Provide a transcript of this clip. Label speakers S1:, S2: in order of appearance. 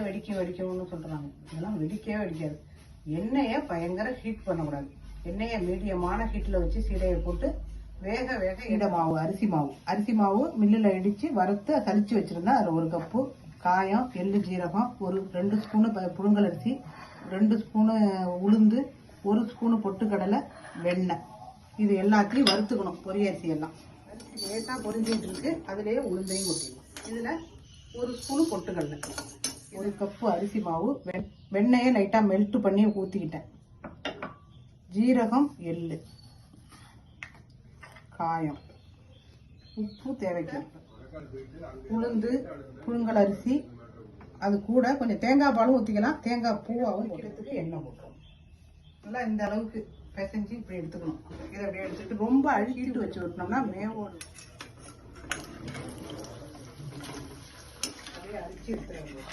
S1: வெடிக்கும்னு சொல்றாங்க. இதெல்லாம் வெடிக்கவே வெடிக்காது. எண்ணெயை பயங்கர ஹீட் பண்ணக்கூடாது. எண்ணெயை மீடியமான ஹீட்ல வச்சு சீடையை போட்டு வேக வேக இந்த மாவு அரிசி மாவு மில்லில் இடித்து வறுத்து சலிச்சு வச்சிருந்தா அதில் 1 கப்பு காயம், எள்ளு, ஜீரகம், ஒரு 2 ஸ்பூனு புழுங்கல் அரிசி, 2 ஸ்பூனு உளுந்து, 1 ஸ்பூனு பொட்டுக்கடலை, வெண்ணெய், இது எல்லாத்தையும் வறுத்துக்கணும். பொரியரிசி எல்லாம் லேட்டாக பொரிஞ்சிட்டு இருக்கு. அதுலேயே உளுந்தையும் கொட்டிடணும். இதில் 1 ஸ்பூனு பொட்டுக்கடலை, 1 கப்பு அரிசி மாவு, வெண்ணெயை லைட்டாக மெல்ட் பண்ணி ஊற்றிக்கிட்டேன். ஜீரகம், எள்ளு, காயம், உப்பு தேவைக்கு, உளுந்து, புழுங்கல் அரிசி, அது கூட கொஞ்சம் தேங்காய் பாலும் ஊற்றிக்கலாம். தேங்காய் பூவாகவும் வைக்கிறதுக்கு எண்ணெய் போட்டுரும். நல்லா இந்த அளவுக்கு பிசைஞ்சு இப்படி எடுத்துக்கணும். இதை அப்படியே எடுத்துட்டு ரொம்ப அழுகிட்டு வச்சு விட்டோம்னா மேவோடு அப்படியே அரிச்சு எடுத்துருவோம்.